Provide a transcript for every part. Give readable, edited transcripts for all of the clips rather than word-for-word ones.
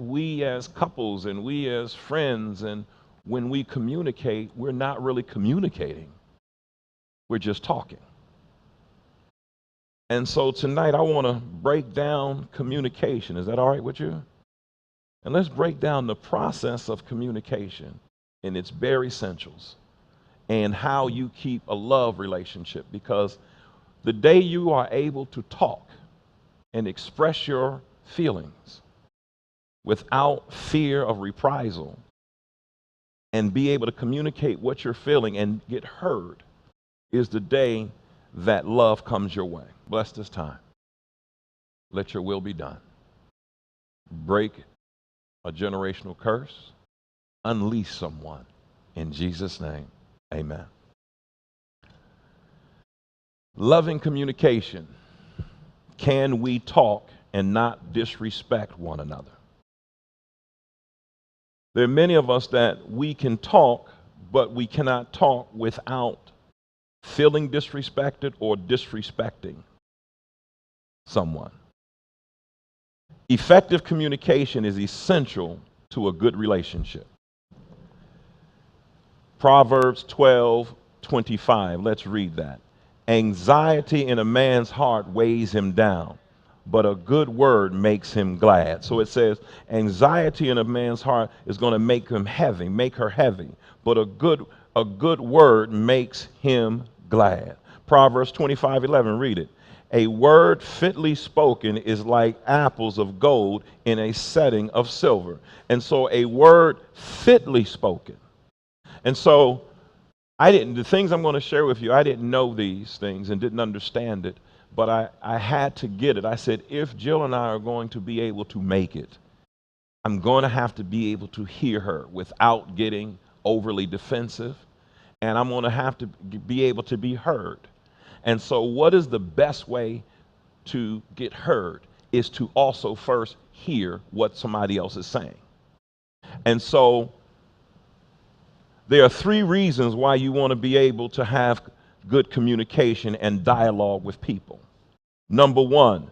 we as couples and we as friends, and when we communicate, we're not really communicating, we're just talking. And so tonight I want to break down communication. Is that all right with you? And let's break down the process of communication in its bare essentials and how you keep a love relationship. Because the day you are able to talk and express your feelings without fear of reprisal and be able to communicate what you're feeling and get heard is the day that love comes your way. Bless this time. Let your will be done. Break a generational curse. Unleash someone. In Jesus' name, amen. Loving communication. Can we talk and not disrespect one another? There are many of us that we can talk, but we cannot talk without feeling disrespected or disrespecting someone. Effective communication is essential to a good relationship. Proverbs 12:25. Let's read that. Anxiety in a man's heart weighs him down, but a good word makes him glad. So it says anxiety in a man's heart is going to make him heavy, make her heavy, but a good word makes him glad. Proverbs 25:11, read it. A word fitly spoken is like apples of gold in a setting of silver. And so a word fitly spoken. And so the things I'm going to share with you, I didn't know these things and didn't understand it, but I had to get it. I said, if Jill and I are going to be able to make it, I'm going to have to be able to hear her without getting overly defensive, and I'm going to have to be able to be heard. And so what is the best way to get heard is to also first hear what somebody else is saying. And so there are three reasons why you want to be able to have good communication and dialogue with people. Number one,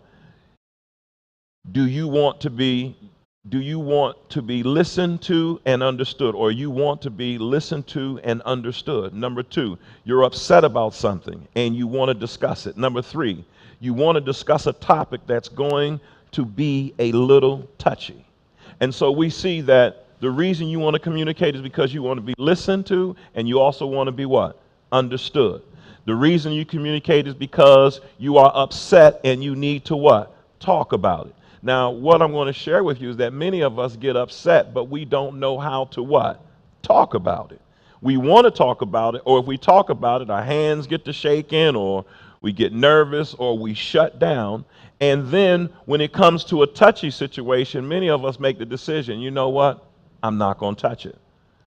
do you want to be listened to and understood, or you want to be listened to and understood? Number two, you're upset about something and you want to discuss it. Number three, you want to discuss a topic that's going to be a little touchy. And so we see that the reason you want to communicate is because you want to be listened to, and you also want to be what? Understood. The reason you communicate is because you are upset and you need to what? Talk about it. Now, what I'm going to share with you is that many of us get upset, but we don't know how to what? Talk about it. We want to talk about it, or if we talk about it, our hands get to shaking, or we get nervous, or we shut down. And then when it comes to a touchy situation, many of us make the decision, you know what? I'm not going to touch it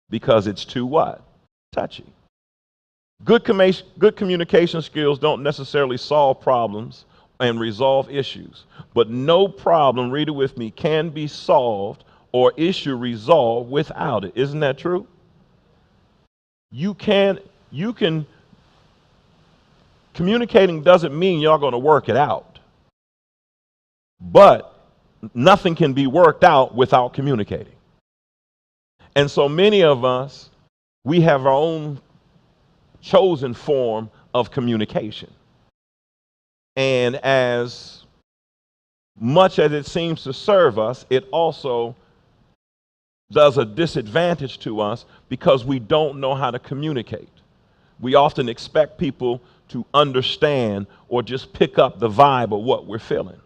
because it's too what? Touchy. Good communication skills don't necessarily solve problems and resolve issues, but no problem, read it with me, can be solved or issue resolved without it. Isn't that true? You can, communicating doesn't mean y'all going to work it out, but nothing can be worked out without communicating. And so many of us, we have our own chosen form of communication. And as much as it seems to serve us, it also does a disadvantage to us because we don't know how to communicate. We often expect people to understand or just pick up the vibe of what we're feeling.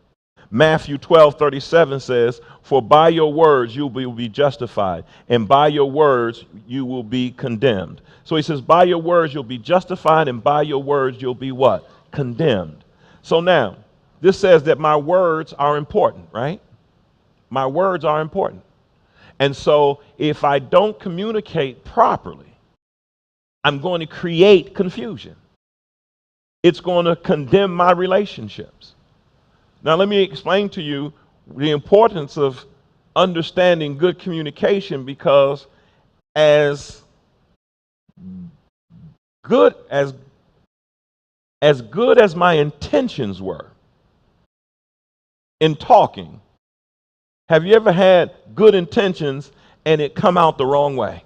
Matthew 12:37 says, for by your words you will be justified, and by your words you will be condemned. So he says, by your words you'll be justified, and by your words you'll be what? Condemned. So now, this says that my words are important, right? My words are important. And so if I don't communicate properly, I'm going to create confusion. It's going to condemn my relationships. Now, let me explain to you the importance of understanding good communication, because as good as my intentions were in talking, Have you ever had good intentions and it come out the wrong way?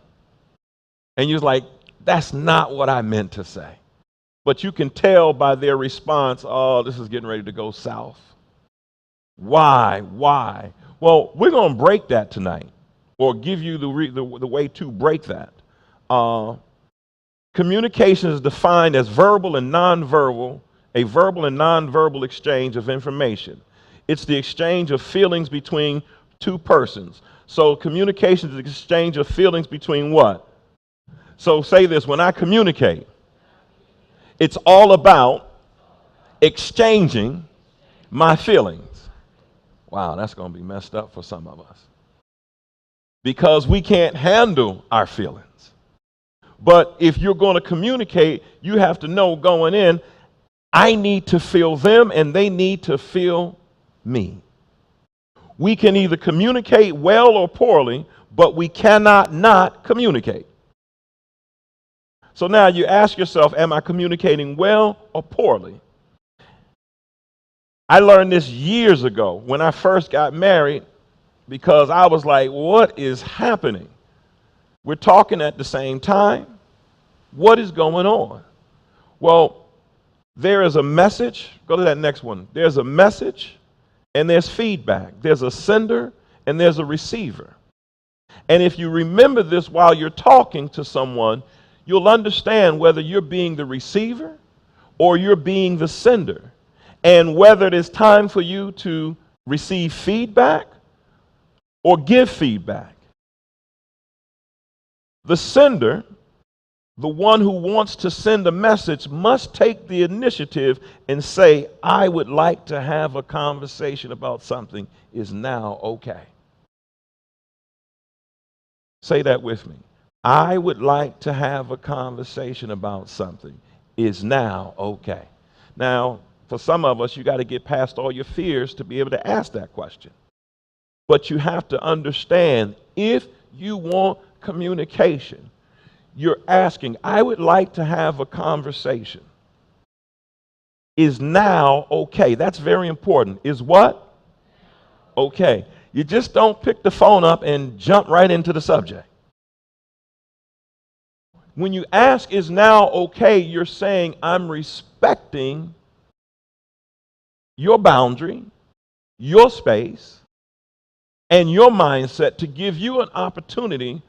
And you're like, that's not what I meant to say. But you can tell by their response, oh, this is getting ready to go south. Why? Why? Well, we're going to break that tonight, or give you the way to break that. Communication is defined as verbal and nonverbal, a verbal and nonverbal exchange of information. It's the exchange of feelings between two persons. So communication is the exchange of feelings between what? So say this, when I communicate, it's all about exchanging my feelings. Wow, that's going to be messed up for some of us, because we can't handle our feelings. But if you're going to communicate, you have to know going in, I need to feel them and they need to feel me. We can either communicate well or poorly, but we cannot not communicate. So now you ask yourself, am I communicating well or poorly? I learned this years ago when I first got married, because I was like, what is happening? We're talking at the same time. What is going on? Well, there is a message. Go to that next one. There's a message and there's feedback. There's a sender and there's a receiver. And if you remember this while you're talking to someone, you'll understand whether you're being the receiver or you're being the sender, and whether it is time for you to receive feedback or give feedback. The sender, the one who wants to send a message, must take the initiative and say, I would like to have a conversation about something. Is now okay? Say that with me. I would like to have a conversation about something. Is now okay? Now, for some of us, you got to get past all your fears to be able to ask that question. But you have to understand, if you want communication, you're asking, I would like to have a conversation. Is now okay? That's very important. Is what? Okay. You just don't pick the phone up and jump right into the subject. When you ask, is now okay, you're saying, I'm respecting your boundary, your space, and your mindset to give you an opportunity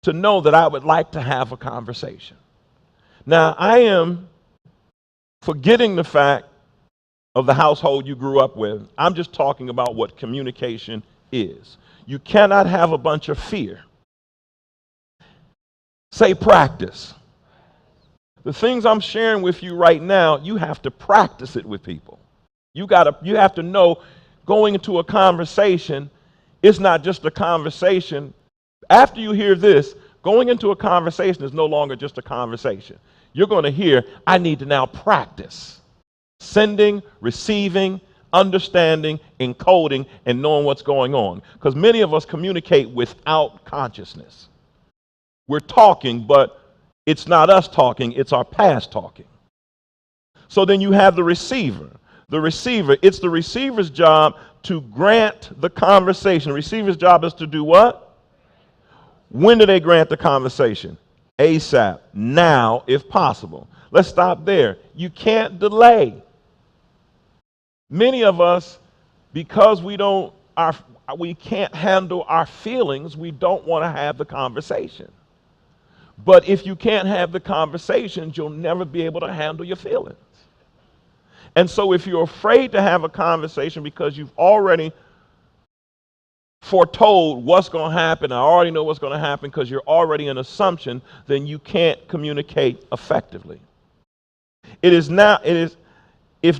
to know that I would like to have a conversation. Now, I am forgetting the fact of the household you grew up with. I'm just talking about what communication is. You cannot have a bunch of fear. Say practice. The things I'm sharing with you right now, you have to practice it with people. You have to know, going into a conversation, it's not just a conversation. After you hear this, going into a conversation is no longer just a conversation. You're going to hear, I need to now practice sending, receiving, understanding, encoding, and knowing what's going on. Because many of us communicate without consciousness. We're talking, but it's not us talking, it's our past talking. So then you have the receiver. The receiver, it's the receiver's job to grant the conversation. The receiver's job is to do what? When do they grant the conversation? ASAP, now, if possible. Let's stop there. You can't delay. Many of us, because we can't handle our feelings, we don't want to have the conversation. But if you can't have the conversations, you'll never be able to handle your feelings. And so if you're afraid to have a conversation because you've already foretold what's going to happen, I already know what's going to happen because you're already an assumption, then you can't communicate effectively. If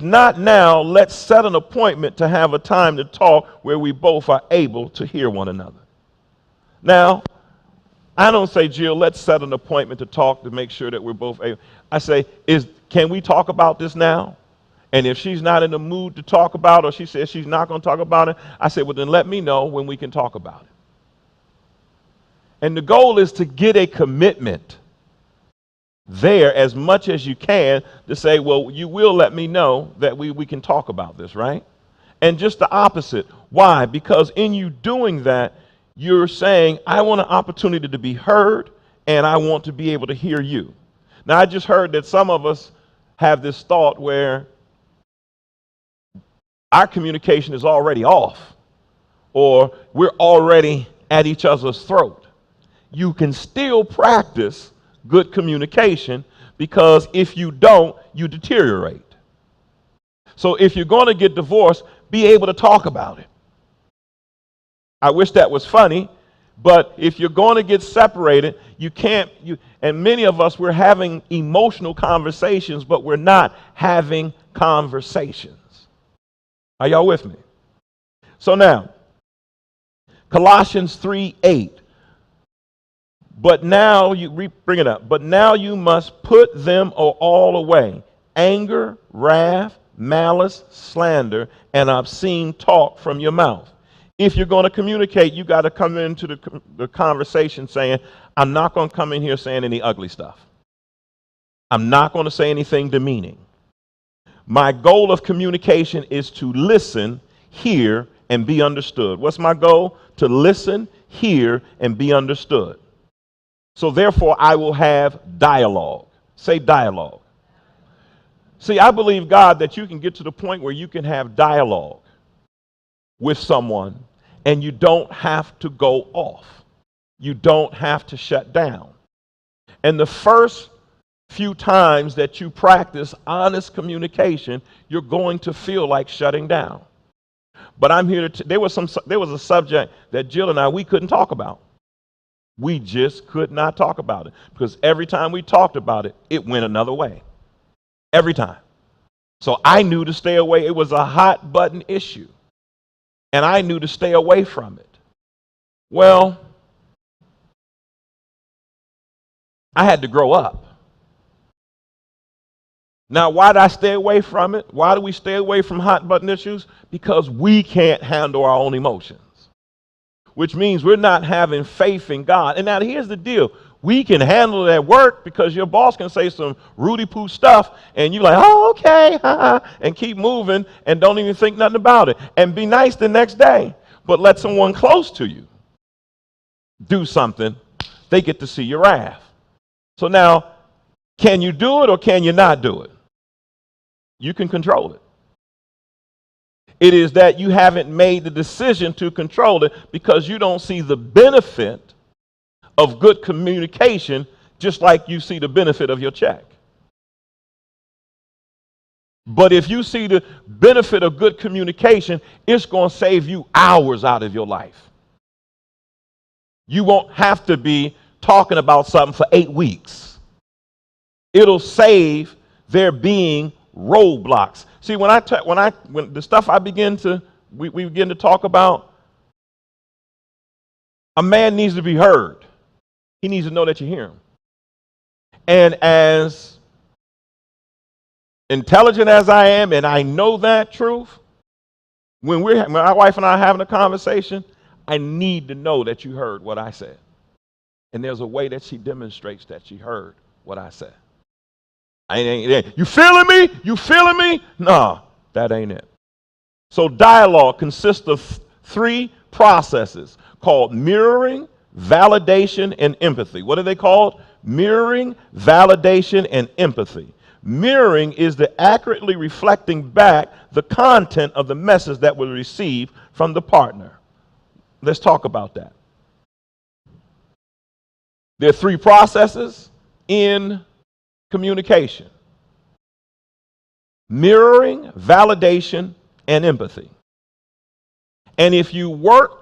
not now, let's set an appointment to have a time to talk where we both are able to hear one another. Now, I don't say, Jill, let's set an appointment to talk to make sure that we're both able. I say, can we talk about this now? And if she's not in the mood to talk about it, or she says she's not going to talk about it, I say, well, then let me know when we can talk about it. And the goal is to get a commitment there as much as you can to say, well, you will let me know that we can talk about this, right? And just the opposite. Why? Because in you doing that, you're saying, I want an opportunity to be heard, and I want to be able to hear you. Now, I just heard that some of us have this thought where our communication is already off, or we're already at each other's throat. You can still practice good communication, because if you don't, you deteriorate. So if you're going to get divorced, be able to talk about it. I wish that was funny, but if you're going to get separated, you can't, and many of us, we're having emotional conversations, but we're not having conversations. Are y'all with me? So now, Colossians 3:8. But now bring it up. But now you must put them all away: anger, wrath, malice, slander, and obscene talk from your mouth. If you're going to communicate, you got to come into the conversation saying, I'm not going to come in here saying any ugly stuff. I'm not going to say anything demeaning. My goal of communication is to listen, hear, and be understood. What's my goal? To listen, hear, and be understood. So therefore, I will have dialogue. Say dialogue. See, I believe, God, that you can get to the point where you can have dialogue with someone, and you don't have to go off. You don't have to shut down. And the first few times that you practice honest communication, you're going to feel like shutting down. But I'm here to, there was a subject that Jill and I, we couldn't talk about. We just could not talk about it, because every time we talked about it, it went another way. Every time. So I knew to stay away. It was a hot button issue, and I knew to stay away from it. Well, I had to grow up. Now, why did I stay away from it? Why do we stay away from hot button issues? Because we can't handle our own emotions, which means we're not having faith in God. And now here's the deal. We can handle it at work, because your boss can say some Rudy-poo stuff, and you're like, oh, okay, and keep moving and don't even think nothing about it, and be nice the next day. But let someone close to you do something, they get to see your wrath. So now, can you do it or can you not do it? You can control it. It is that you haven't made the decision to control it because you don't see the benefit of good communication, just like you see the benefit of your check. But if you see the benefit of good communication, it's going to save you hours out of your life. You won't have to be talking about something for 8 weeks. It'll save there being roadblocks. See, when the stuff we begin to talk about, a man needs to be heard. He needs to know that you hear him. And as intelligent as I am, and I know that truth, when my wife and I are having a conversation, I need to know that you heard what I said. And there's a way that she demonstrates that she heard what I said. You feeling me? You feeling me? No, that ain't it. So dialogue consists of 3 processes called mirroring, validation, and empathy. What are they called? Mirroring, validation, and empathy. Mirroring is the accurately reflecting back the content of the message that was received from the partner. Let's talk about that. There are 3 processes in communication: mirroring, validation, and empathy. And if you work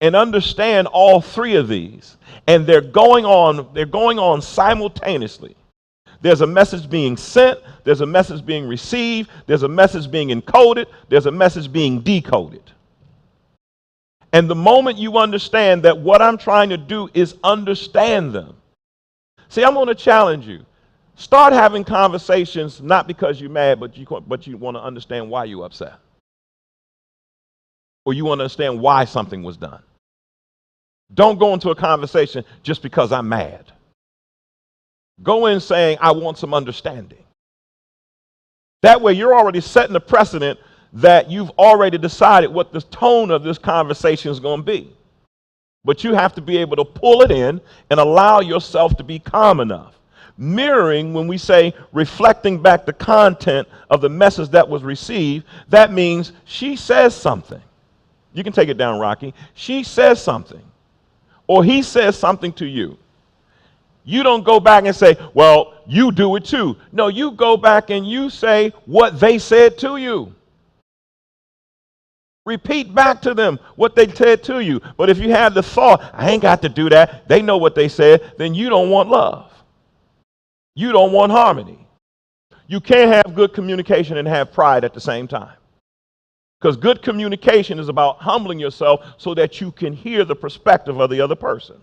and understand all 3 of these, and they're going on simultaneously. There's a message being sent, there's a message being received, there's a message being encoded, there's a message being decoded. And the moment you understand that what I'm trying to do is understand them. See, I'm going to challenge you. Start having conversations not because you're mad, but you want to understand why you're upset. Or you want to understand why something was done. Don't go into a conversation just because I'm mad. Go in saying, I want some understanding. That way you're already setting a precedent that you've already decided what the tone of this conversation is going to be. But you have to be able to pull it in and allow yourself to be calm enough. Mirroring, when we say reflecting back the content of the message that was received, that means she says something. You can take it down, Rocky. She says something, or he says something to you. You don't go back and say, well, you do it too. No, you go back and you say what they said to you. Repeat back to them what they said to you. But if you have the thought, I ain't got to do that, they know what they said, then you don't want love. You don't want harmony. You can't have good communication and have pride at the same time. Because good communication is about humbling yourself so that you can hear the perspective of the other person.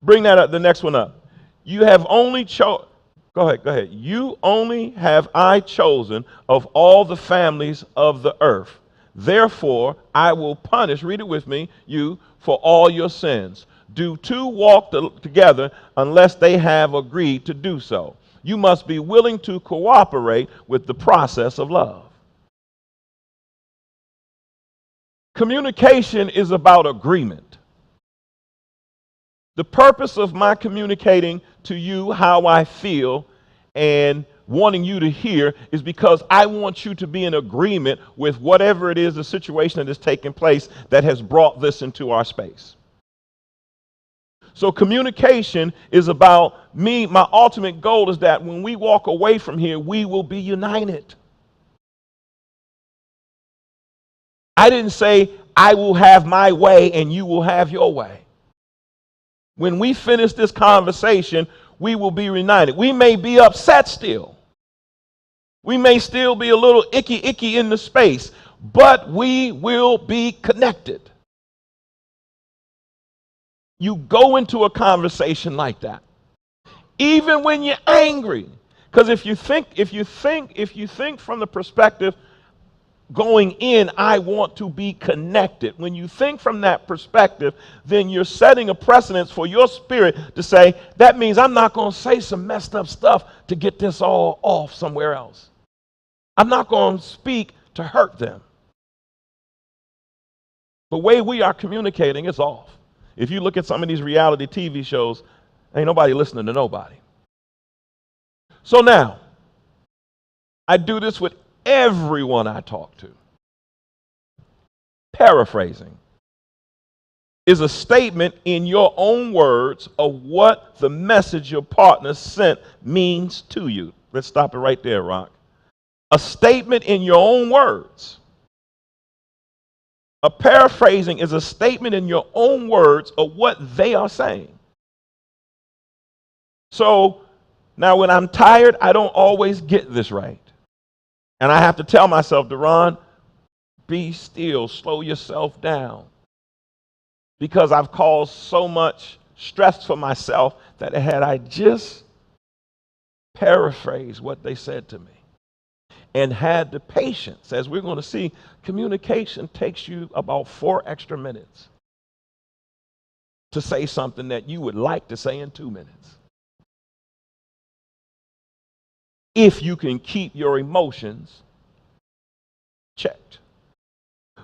Bring that up, the next one up. You have only chosen. Go ahead. You only have I chosen of all the families of the earth. Therefore, I will punish, read it with me, you for all your sins. Do two walk together unless they have agreed to do so? You must be willing to cooperate with the process of love. Communication is about agreement. The purpose of my communicating to you how I feel and wanting you to hear is because I want you to be in agreement with whatever it is, the situation that is taking place that has brought this into our space. So communication is about me. My ultimate goal is that when we walk away from here, we will be united. I didn't say I will have my way and you will have your way. When we finish this conversation, we will be united. We may be upset still. We may still be a little icky in the space, but we will be connected. You go into a conversation like that, even when you're angry. Because if you think from the perspective going in, I want to be connected. When you think from that perspective, then you're setting a precedence for your spirit to say, that means I'm not going to say some messed up stuff to get this all off somewhere else. I'm not going to speak to hurt them. The way we are communicating is off. If you look at some of these reality TV shows, ain't nobody listening to nobody. So now, I do this with everyone I talk to. Paraphrasing is a statement in your own words of what the message your partner sent means to you. Let's stop it right there, Rock. A statement in your own words. A paraphrasing is a statement in your own words of what they are saying. So now when I'm tired, I don't always get this right. And I have to tell myself, Deron, be still, slow yourself down. Because I've caused so much stress for myself that had I just paraphrased what they said to me and had the patience, as we're going to see, communication takes you about 4 extra minutes to say something that you would like to say in 2 minutes. If you can keep your emotions checked.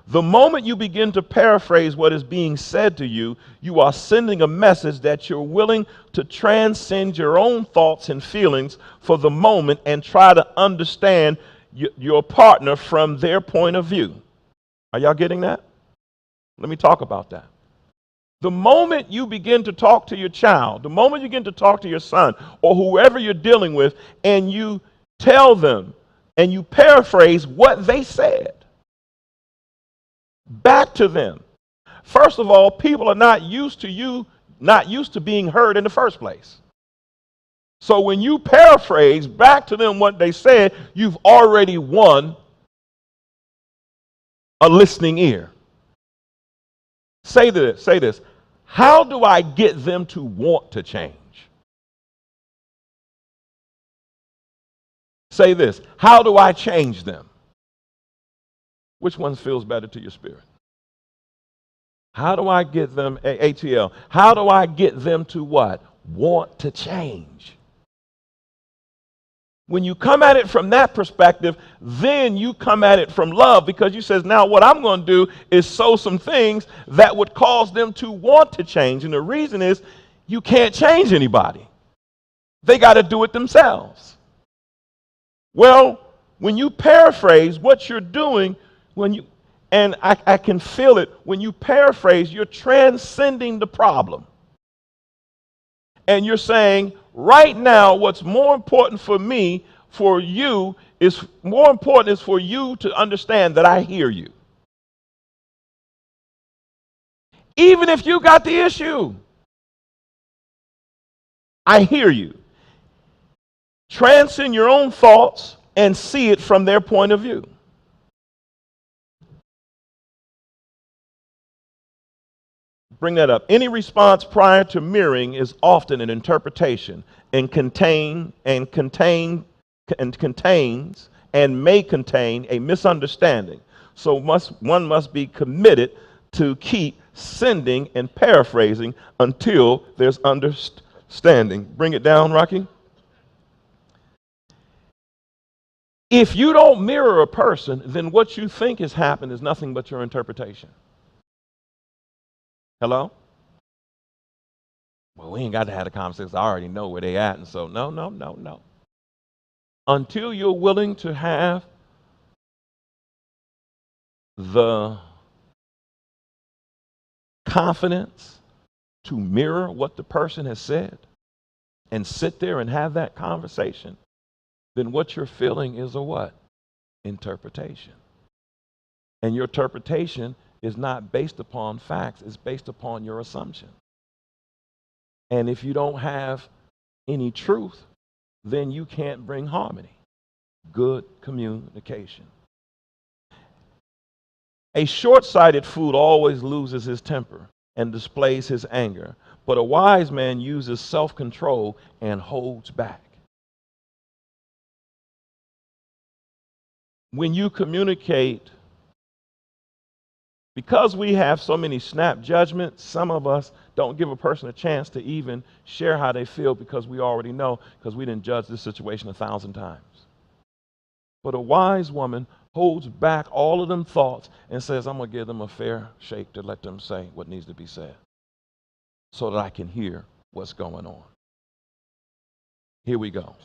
The moment you begin to paraphrase what is being said to you, you are sending a message that you're willing to transcend your own thoughts and feelings for the moment and try to understand your partner from their point of view. Are y'all getting that? Let me talk about that. The moment you begin to talk to your child, the moment you begin to talk to your son or whoever you're dealing with, and you tell them and you paraphrase what they said back to them. First of all, people are not used to being heard in the first place. So when you paraphrase back to them what they said, you've already won a listening ear. Say this. How do I get them to want to change? Say this. How do I change them? Which one feels better to your spirit? How do I get them, ATL, how do I get them to what? Want to change. When you come at it from that perspective, then you come at it from love, because you says, now what I'm going to do is sow some things that would cause them to want to change. And the reason is you can't change anybody. They got to do it themselves. Well, when you paraphrase what you're doing, and I can feel it, when you paraphrase, you're transcending the problem. And you're saying, right now, what's more important for me, for you, is more important is for you to understand that I hear you. Even if you got the issue, I hear you. Transcend your own thoughts and see it from their point of view. Bring that up. Any response prior to mirroring is often an interpretation and contains and may contain a misunderstanding. So one must be committed to keep sending and paraphrasing until there's understanding. Bring it down, Rocky. If you don't mirror a person, then what you think has happened is nothing but your interpretation. Hello? Well, we ain't got to have a conversation. I already know where they at. And so, no. Until you're willing to have the confidence to mirror what the person has said and sit there and have that conversation, then what you're feeling is a what? Interpretation. And your interpretation is not based upon facts, it's based upon your assumption. And if you don't have any truth, then you can't bring harmony. Good communication. A short-sighted fool always loses his temper and displays his anger, but a wise man uses self-control and holds back. When you communicate, because we have so many snap judgments, some of us don't give a person a chance to even share how they feel, because we already know, because we didn't judge this situation 1,000 times. But a wise woman holds back all of them thoughts and says, I'm going to give them a fair shake to let them say what needs to be said so that I can hear what's going on. Here we go.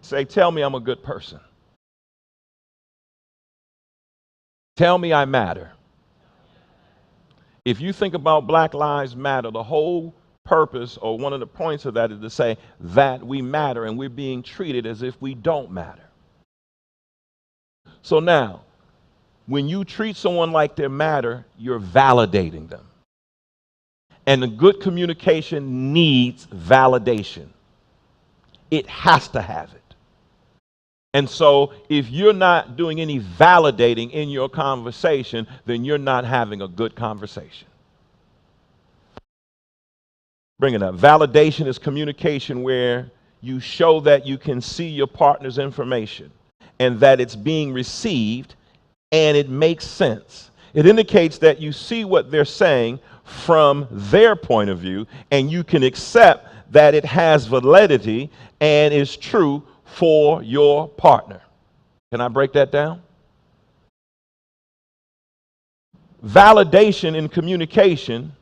Say, tell me I'm a good person. Tell me I matter. If you think about Black Lives Matter, the whole purpose, or one of the points of that, is to say that we matter and we're being treated as if we don't matter. So now, when you treat someone like they matter, you're validating them. And a good communication needs validation. It has to have it. And so if you're not doing any validating in your conversation, then you're not having a good conversation. Bring it up. Validation is communication where you show that you can see your partner's information and that it's being received and it makes sense. It indicates that you see what they're saying from their point of view and you can accept that it has validity and is true for your partner. Can I break that down? Validation in communication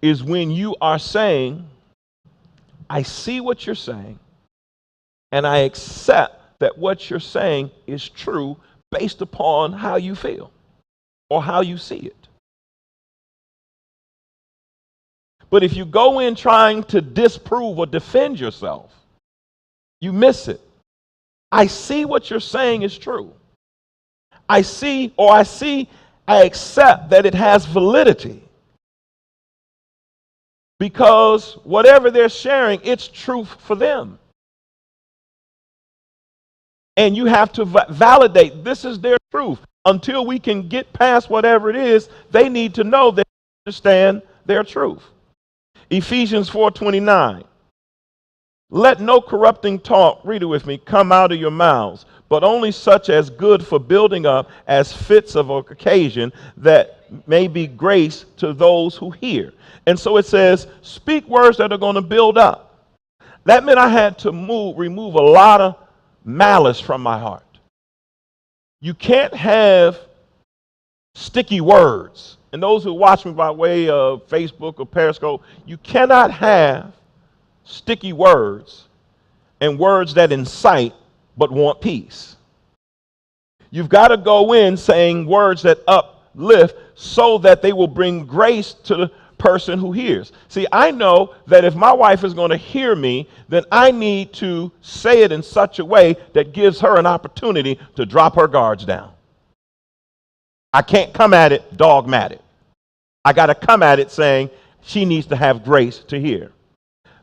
is when you are saying, I see what you're saying, and I accept that what you're saying is true based upon how you feel or how you see it. But if you go in trying to disprove or defend yourself, you miss it. I see what you're saying is true. I accept that it has validity. Because whatever they're sharing, it's truth for them. And you have to validate this is their truth. Until we can get past whatever it is, they need to know that they understand their truth. Ephesians 4:29. Let no corrupting talk, read it with me, come out of your mouths, but only such as good for building up as fits of occasion, that may be grace to those who hear. And so it says, speak words that are going to build up. That meant I had to remove a lot of malice from my heart. You can't have sticky words. And those who watch me by way of Facebook or Periscope, you cannot have sticky words and words that incite but want peace. You've got to go in saying words that uplift so that they will bring grace to the person who hears. See, I know that if my wife is going to hear me, then I need to say it in such a way that gives her an opportunity to drop her guards down. I can't come at it dogmatic. I got to come at it saying she needs to have grace to hear.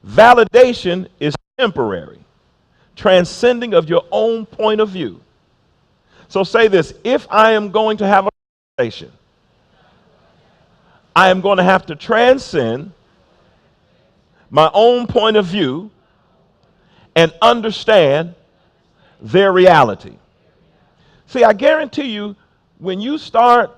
Validation is temporary, transcending of your own point of view. So say this: if I am going to have a conversation, I am going to have to transcend my own point of view and understand their reality. See, I guarantee you, when you start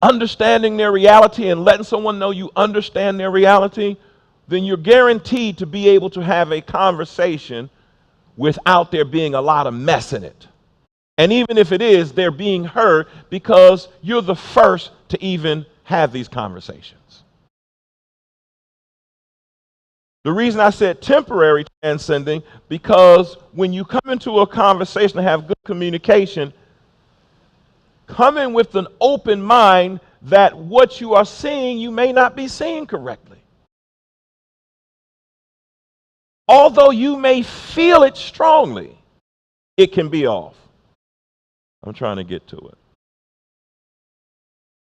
understanding their reality and letting someone know you understand their reality, then you're guaranteed to be able to have a conversation without there being a lot of mess in it. And even if it is, they're being heard because you're the first to even have these conversations. The reason I said temporary transcending, because when you come into a conversation and have good communication, come in with an open mind that what you are seeing, you may not be seeing correctly. Although you may feel it strongly, it can be off. I'm trying to get to it.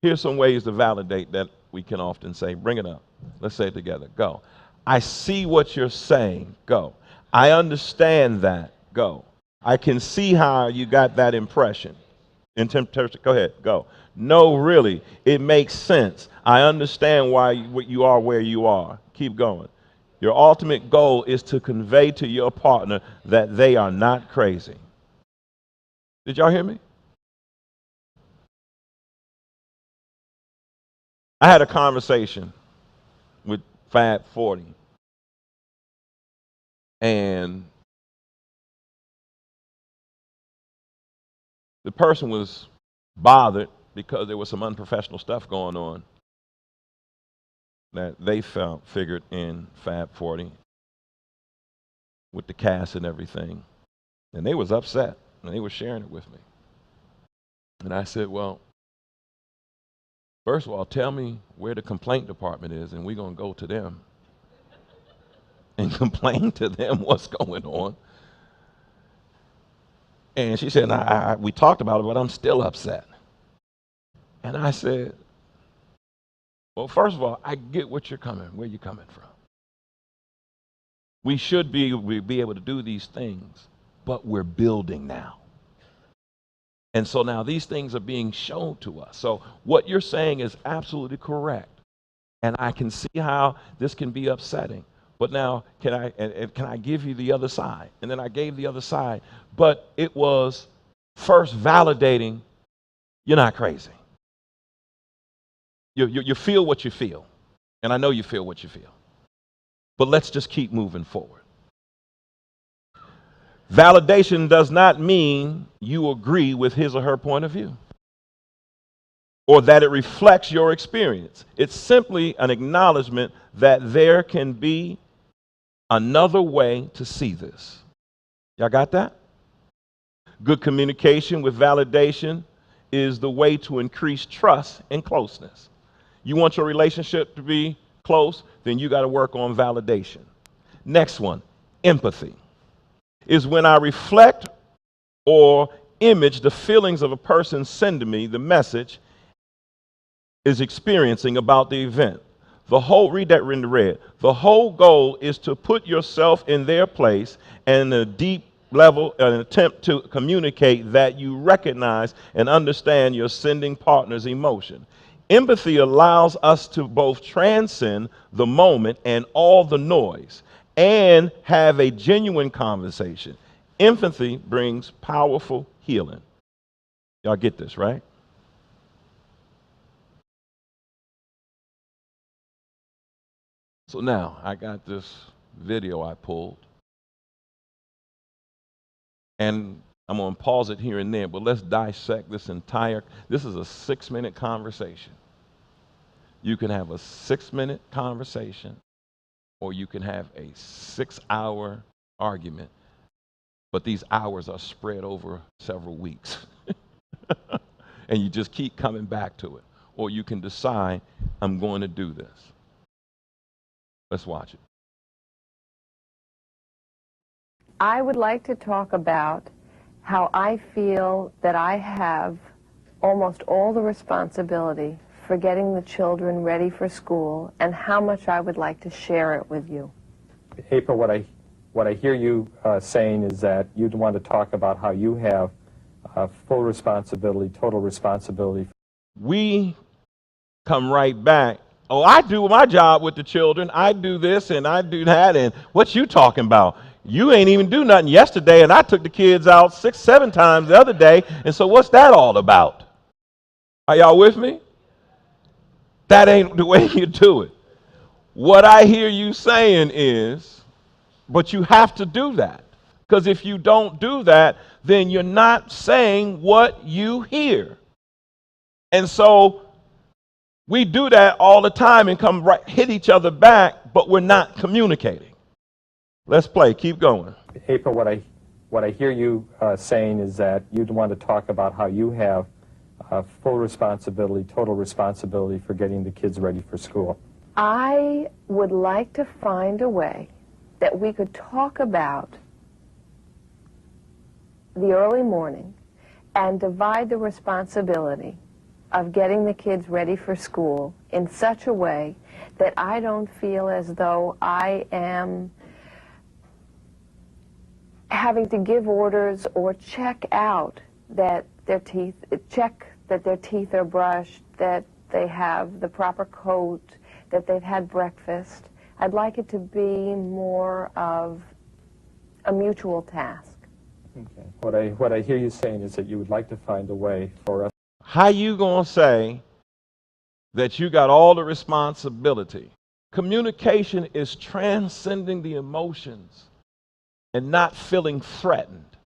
Here's some ways to validate that we can often say. Bring it up. Let's say it together. Go. I see what you're saying. Go. I understand that. Go. I can see how you got that impression. Go ahead. Go. No, really. It makes sense. I understand why you are where you are. Keep going. Your ultimate goal is to convey to your partner that they are not crazy. Did y'all hear me? I had a conversation with Fab 40. And the person was bothered because there was some unprofessional stuff going on that they figured in Fab 40 with the cast and everything. And they was upset, and they were sharing it with me. And I said, well, first of all, tell me where the complaint department is, and we're going to go to them and complain to them what's going on. And she said, we talked about it, but I'm still upset. And I said, well, first of all, I get where you're coming from. We should be able to do these things, but we're building now. And so now these things are being shown to us. So what you're saying is absolutely correct. And I can see how this can be upsetting. But now, can I give you the other side? And then I gave the other side. But it was first validating, you're not crazy. You feel what you feel. And I know you feel what you feel. But let's just keep moving forward. Validation does not mean you agree with his or her point of view, or that it reflects your experience. It's simply an acknowledgement that there can be another way to see this. Y'all got that? Good communication with validation is the way to increase trust and closeness. You want your relationship to be close, then you got to work on validation. Next one, empathy, is when I reflect or image the feelings of a person sending me the message is experiencing about the event. Read that in the red. The whole goal is to put yourself in their place and a deep level, an attempt to communicate that you recognize and understand your sending partner's emotion. Empathy allows us to both transcend the moment and all the noise and have a genuine conversation. Empathy brings powerful healing. Y'all get this, right? So now I got this video I pulled, and I'm going to pause it here and there, but let's dissect this this is a 6-minute conversation. You can have a 6-minute conversation, or you can have a 6-hour argument, but these hours are spread over several weeks. And you just keep coming back to it. Or you can decide, I'm going to do this. Let's watch it. I would like to talk about how I feel that I have almost all the responsibility for getting the children ready for school, and how much I would like to share it with you. April, what I hear you saying is that you'd want to talk about how you have full responsibility, total responsibility. We come right back. Oh, I do my job with the children. I do this and I do that. And what you talking about? You ain't even do nothing yesterday, and I took the kids out 6, 7 times the other day. And so what's that all about? Are y'all with me? That ain't the way you do it. What I hear you saying is, but you have to do that. Because if you don't do that, then you're not saying what you hear. And so we do that all the time and come right, hit each other back, but we're not communicating. Let's play. Keep going. April, what I hear you saying is that you'd want to talk about how you have full responsibility, total responsibility for getting the kids ready for school. I would like to find a way that we could talk about the early morning and divide the responsibility of getting the kids ready for school in such a way that I don't feel as though I am having to give orders or check that their teeth are brushed, that they have the proper coat, that they've had breakfast. I'd like it to be more of a mutual task. Okay. What I hear you saying is that you would like to find a way for us. How you gonna say that you got all the responsibility? Communication is transcending the emotions and not feeling threatened,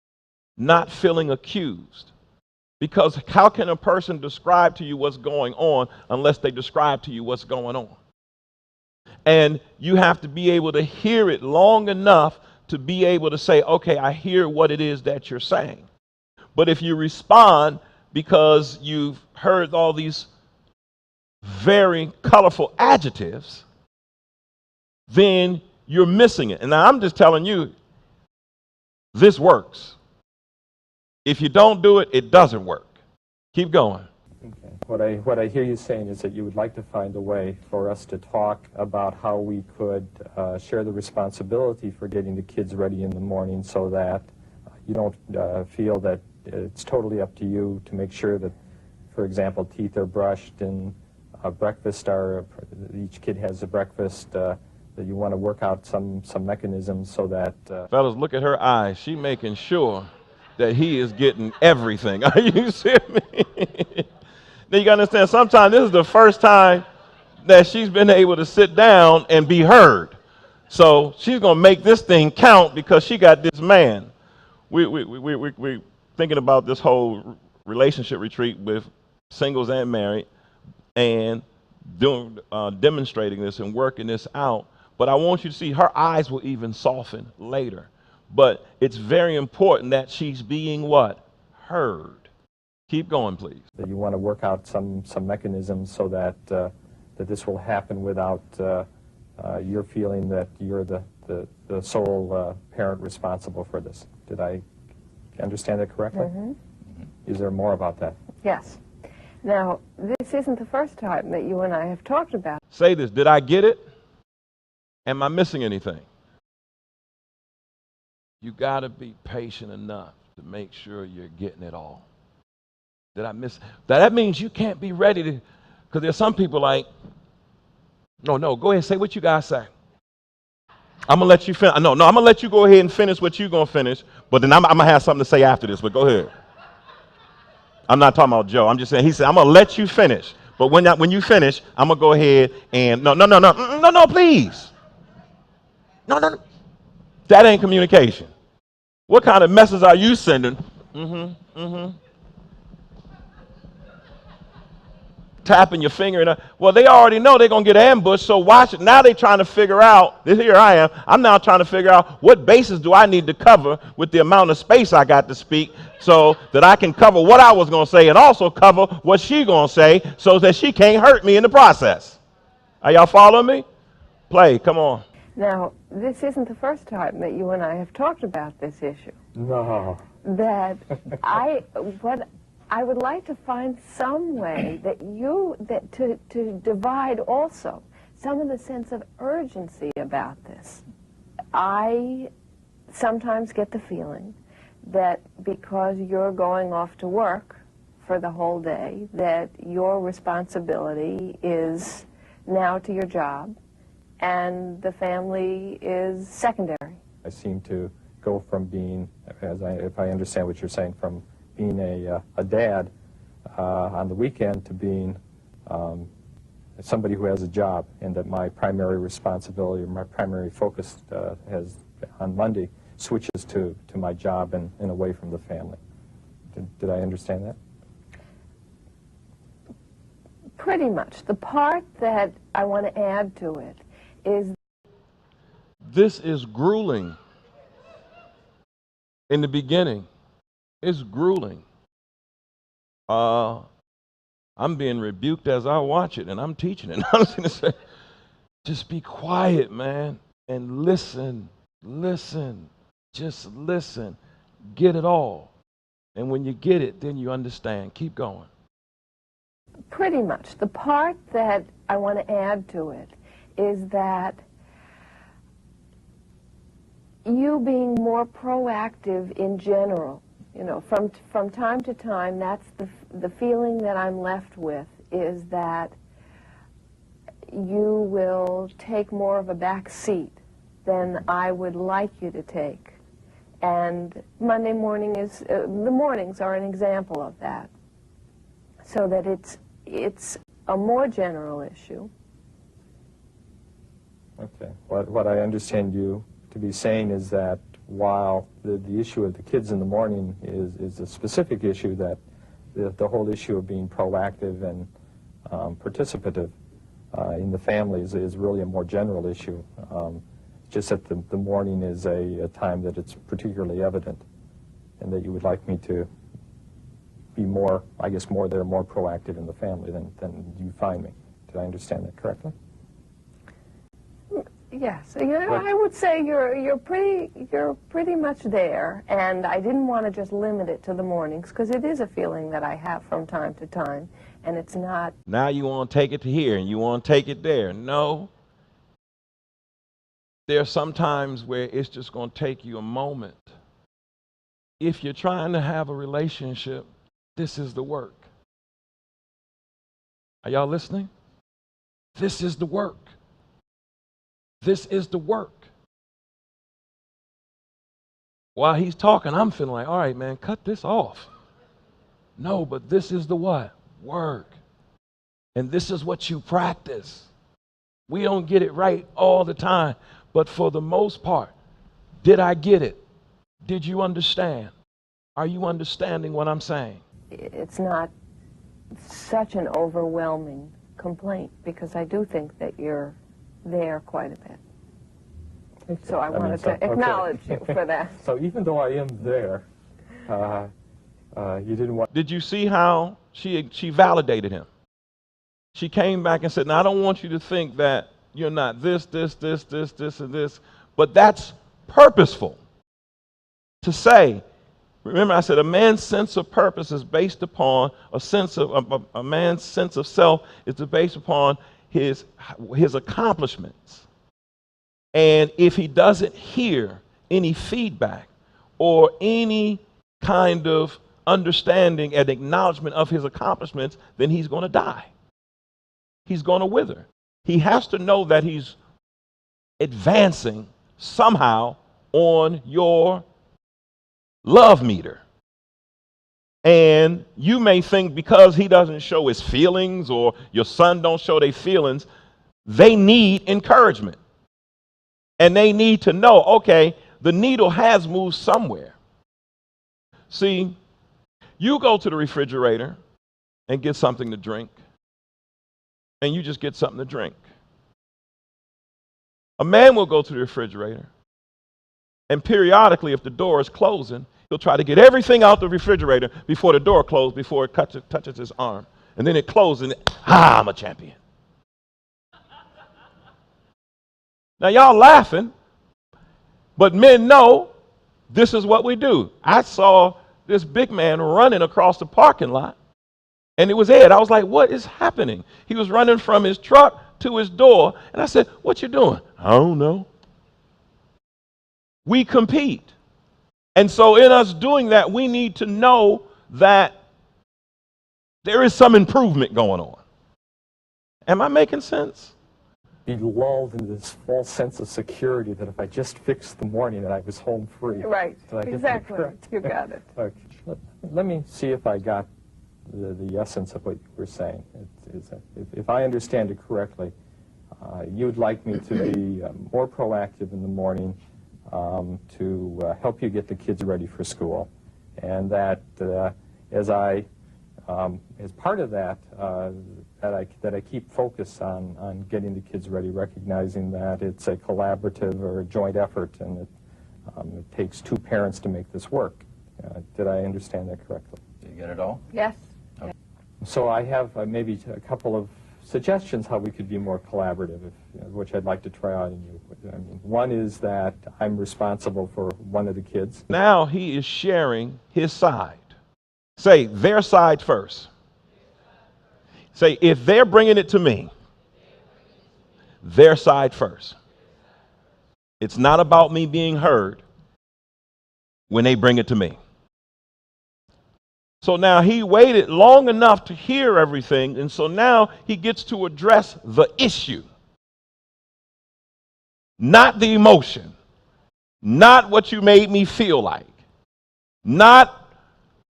not feeling accused. Because how can a person describe to you what's going on unless they describe to you what's going on? And you have to be able to hear it long enough to be able to say, okay, I hear what it is that you're saying. But if you respond because you've heard all these very colorful adjectives, then you're missing it. And now I'm just telling you, this works. If you don't do it, it doesn't work. Keep going. Okay. What I hear you saying is that you would like to find a way for us to talk about how we could share the responsibility for getting the kids ready in the morning so that you don't feel that it's totally up to you to make sure that, for example, teeth are brushed and each kid has a breakfast, that you want to work out some mechanisms so that... Fellas, look at her eyes. She making sure that he is getting everything. Are you serious? Now you got to understand, sometimes this is the first time that she's been able to sit down and be heard. So she's going to make this thing count because she got this man. We're thinking about this whole relationship retreat with singles and married and demonstrating this and working this out. But I want you to see her eyes will even soften later. But it's very important that she's being what? Heard. Keep going, please. That you want to work out some mechanisms so that that this will happen without your feeling that you're the sole parent responsible for this. Did I understand that correctly? Mm-hmm. Is there more about that? Yes. Now, this isn't the first time that you and I have talked about. Say this. Did I get it? Am I missing anything? You got to be patient enough to make sure you're getting it all. Did I miss? That means you can't be ready to, because there's some people like, no, go ahead, say what you guys say. I'm gonna let you finish. No, I'm gonna let you go ahead and finish what you're gonna finish. But then I'm gonna have something to say after this. But go ahead. I'm not talking about Joe. I'm just saying. He said I'm gonna let you finish. But when you finish, I'm gonna go ahead and no, please. No. That ain't communication. What kind of message are you sending? Tapping your finger and well, they already know they're gonna get ambushed, so watch it. Now they're trying to figure out, here I am, I'm now trying to figure out what bases do I need to cover with the amount of space I got to speak so that I can cover what I was gonna say and also cover what she gonna say so that she can't hurt me in the process. Are y'all following me? Play, come on. Now, this isn't the first time that you and I have talked about this issue. No. That what I would like to find some way to divide also some of the sense of urgency about this. I sometimes get the feeling that because you're going off to work for the whole day, that your responsibility is now to your job, and the family is secondary. I seem to go from being, if I understand what you're saying, from being a dad on the weekend to being somebody who has a job, and that my primary responsibility or my primary focus on Monday switches to my job and away from the family. Did I understand that? Pretty much. The part that I want to add to it is this is grueling. In the beginning, it's grueling. I'm being rebuked as I watch it, and I'm teaching it. I'm going to say, just be quiet, man, and listen, just listen. Get it all. And when you get it, then you understand. Keep going. pretty much. The part that I want to add to it is that you being more proactive in general, you know, from time to time, that's the feeling that I'm left with, is that you will take more of a back seat than I would like you to take. And Monday morning is, the mornings are an example of that. So that it's a more general issue. Okay. What I understand you to be saying is that while the issue of the kids in the morning is a specific issue, that the whole issue of being proactive and participative in the families is really a more general issue. Just that the morning is a time that it's particularly evident, and that you would like me to be more, I guess, more proactive in the family than you find me. Did I understand that correctly? Yes, you know, I would say you're pretty much there, and I didn't want to just limit it to the mornings, because it is a feeling that I have from time to time, and it's not. Now you want to take it to here and you want to take it there. No. There are some times where it's just going to take you a moment. If you're trying to have a relationship, this is the work. Are y'all listening? This is the work. This is the work. While he's talking, I'm feeling like, all right, man, cut this off. No, but this is the what? Work. And this is what you practice. We don't get it right all the time, but for the most part, did I get it? Did you understand? Are you understanding what I'm saying? It's not such an overwhelming complaint, because I do think that you're there quite a bit. So I wanted to acknowledge you for that. So even though I am there, you didn't want... Did you see how she validated him? She came back and said, now I don't want you to think that you're not this, and this, but that's purposeful to say. Remember, I said a man's sense of purpose is based upon a man's sense of self is based upon his accomplishments. And if he doesn't hear any feedback or any kind of understanding and acknowledgement of his accomplishments, then he's going to die. He's going to wither. He has to know that he's advancing somehow on your love meter. And you may think because he doesn't show his feelings or your son don't show their feelings, they need encouragement. And they need to know, okay, the needle has moved somewhere. See, you go to the refrigerator and get something to drink, and you just get something to drink. A man will go to the refrigerator, and periodically, if the door is closing, he'll try to get everything out the refrigerator before the door closes, before it touches his arm. And then it closes, and I'm a champion. Now, y'all laughing, but men know this is what we do. I saw this big man running across the parking lot, and it was Ed. I was like, what is happening? He was running from his truck to his door, and I said, what you doing? I don't know. We compete. And so in us doing that, we need to know that there is some improvement going on. Am I making sense? Be lulled into this false sense of security that if I just fixed the morning that I was home free. Right, Did I get that exactly. correct? You got it. Okay. Let me see if I got the essence of what you were saying. If I understand it correctly, you'd like me to be more proactive in the morning to help you get the kids ready for school, and that as part of that, that I keep focus on getting the kids ready, recognizing that it's a collaborative or a joint effort, and it takes two parents to make this work. Did I understand that correctly? Did you get it all? Yes. Okay. So I have maybe a couple of suggestions how we could be more collaborative, which I'd like to try out in you. I mean, one is that I'm responsible for one of the kids. Now he is sharing his side. Say their side first. Say, if they're bringing it to me, their side first. It's not about me being heard when they bring it to me. So now he waited long enough to hear everything, and so now he gets to address the issue. Not the emotion. Not what you made me feel like. Not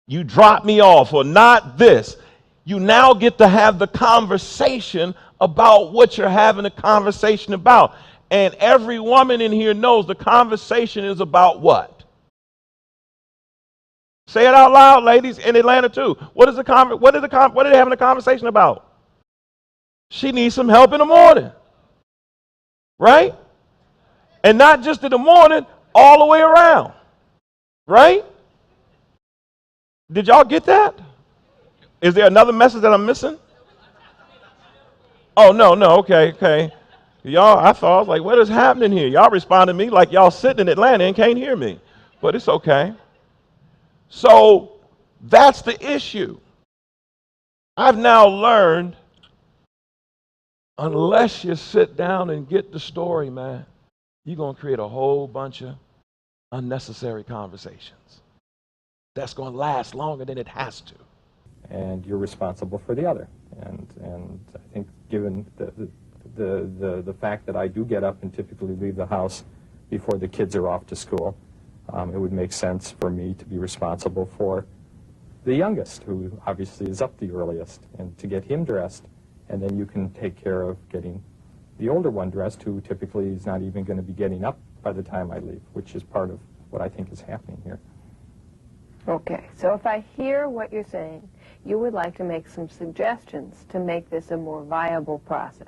you dropped me off, or not this. You now get to have the conversation about what you're having a conversation about. And every woman in here knows the conversation is about what? Say it out loud, ladies, in Atlanta too. What are they having a conversation about? She needs some help in the morning. Right? And not just in the morning, all the way around. Right? Did y'all get that? Is there another message that I'm missing? Oh, no, okay. Y'all, I was like, what is happening here? Y'all respond to me like y'all sitting in Atlanta and can't hear me. But it's okay. So that's the issue. I've now learned, unless you sit down and get the story, man, you're going to create a whole bunch of unnecessary conversations. That's going to last longer than it has to. And you're responsible for the other. And I think given the fact that I do get up and typically leave the house before the kids are off to school, it would make sense for me to be responsible for the youngest, who obviously is up the earliest, and to get him dressed, and then you can take care of getting the older one dressed, who typically is not even going to be getting up by the time I leave, which is part of what I think is happening here. Okay, so if I hear what you're saying, you would like to make some suggestions to make this a more viable process,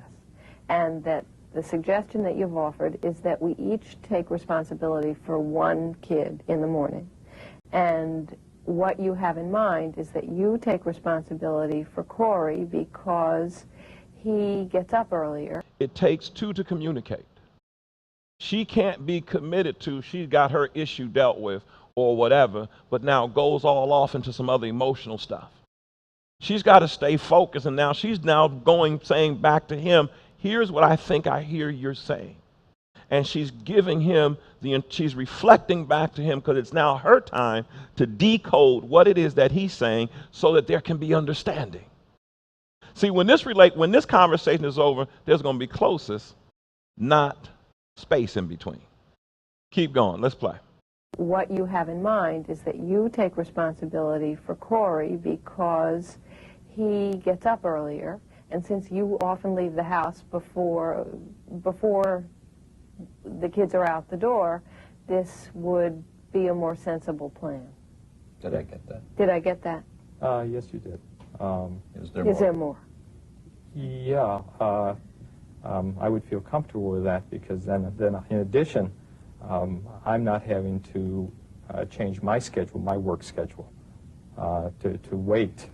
and that the suggestion that you've offered is that we each take responsibility for one kid in the morning. And what you have in mind is that you take responsibility for Corey because he gets up earlier. It takes two to communicate. She can't be committed to, she's got her issue dealt with or whatever, but now goes all off into some other emotional stuff. She's got to stay focused, and now she's now saying back to him, here's what I think I hear you're saying. And she's giving him, she's reflecting back to him, because it's now her time to decode what it is that he's saying so that there can be understanding. See, when this conversation is over, there's going to be closest, not space in between. Keep going. Let's play. What you have in mind is that you take responsibility for Corey because he gets up earlier, and since you often leave the house before the kids are out the door, this would be a more sensible plan. Did I get that? Did I get that? Yes, you did. Is there more? Is there more? Yeah, I would feel comfortable with that because then in addition, I'm not having to change my schedule, my work schedule, to wait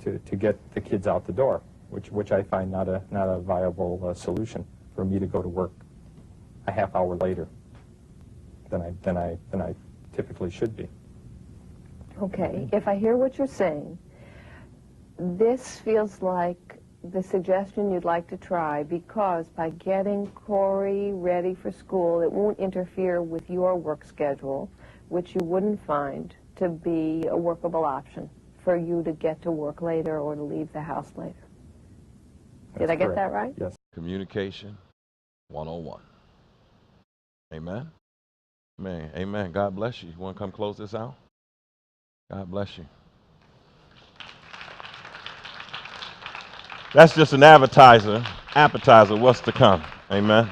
to get the kids out the door, which I find not a viable solution for me to go to work a half hour later than I typically should be. Okay, if I hear what you're saying, this feels like the suggestion you'd like to try because by getting Corey ready for school, it won't interfere with your work schedule, which you wouldn't find to be a workable option for you to get to work later or to leave the house later. Did I get that right? Yes. Communication 101. Amen. Man, amen. God bless you. You want to come close this out? God bless you. That's just an appetizer. What's to come. Amen.